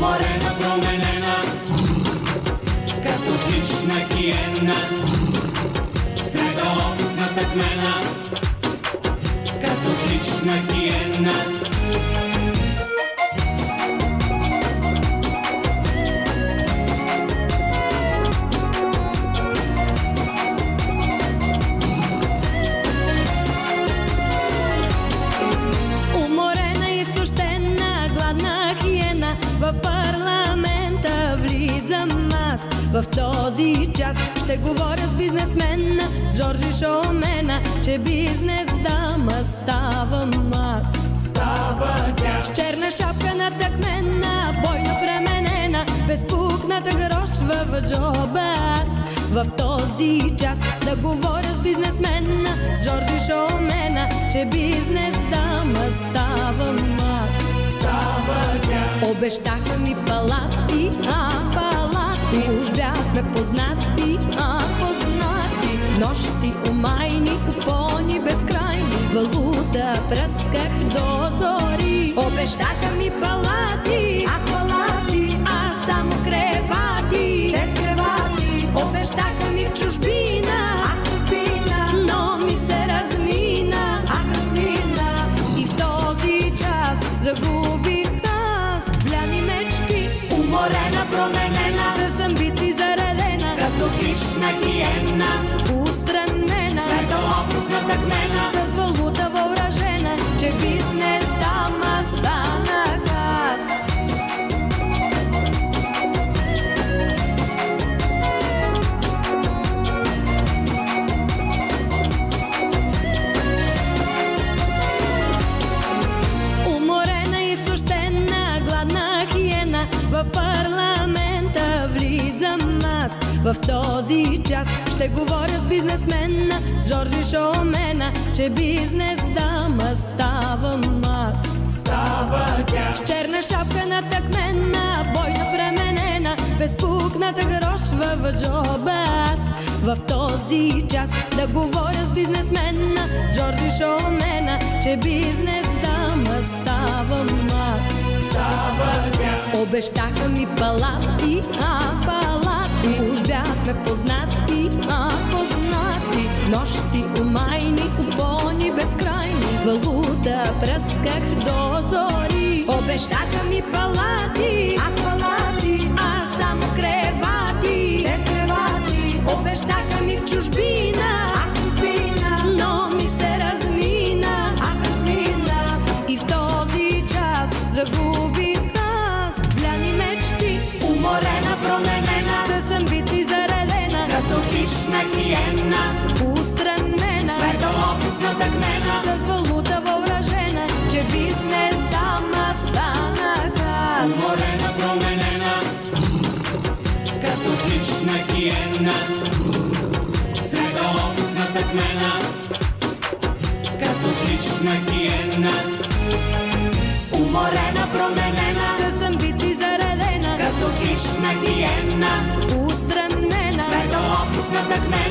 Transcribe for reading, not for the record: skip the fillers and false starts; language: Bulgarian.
уморена, променена, като хищна хиена, среда офисната кмена, като хищна хиена. В парламента влизам аз. В този час ще говоря с бизнесмена Жоржи Шоумена, че бизнес дама ставам аз. Става тя с черна шапка натъкмена, бойно пременена, безпукната грошва в джоба аз. В този час да говоря с бизнесмена Жоржи Шоумена, че бизнес дама ставам аз. Обещаха ми палати, палати, уж бяхме познати, познати. Нощи, умайни, купони безкрайни, валута пръсках до зори. Обещаха ми палати, палати, а само кревати, без кревати. Обещаха ми в чужбина, но ми се размина, размина. И в този час загубих бляни мечти. уморена, променена, С амбиции заредена, като хищна хиена, устремена, среда офисната кмена, с валута въоръжена, че бизнес дама станах аз. Уморена, изтощена, гладна хиена, в парламента влизам аз. В този час ще говоря с бизнесмена Жоржи Шоумена, че бизнес дама ставам аз. става тя С черна шапка натъкмена, бойно пременена, безпукната грошва в джоба аз. В този час да говоря с бизнесмена Жоржи Шоумена, че бизнес дама ставам аз. става тя Обещаха ми палати, палати, уж бяхме познати, познати. Нощи, умайни, купони безкрайни, валута пръсках до зори. Обещаха ми палати, палати, а само кревати, без кревати. Обещаха ми в чужбина, но ми се размина, размина. И в този час загубих аз бляни мечти. уморена, променена, С амбиции заредена, като хищна хиена, устремена, среда офисната кмена, с валута въоръжена, че бизнес дама станах аз. уморена, променена, като хищна хиена, среда офисната кмена, като хищна хиена, уморена, променена, С амбиции заредена, като хищна хиена, устремена, среда офисната кмена.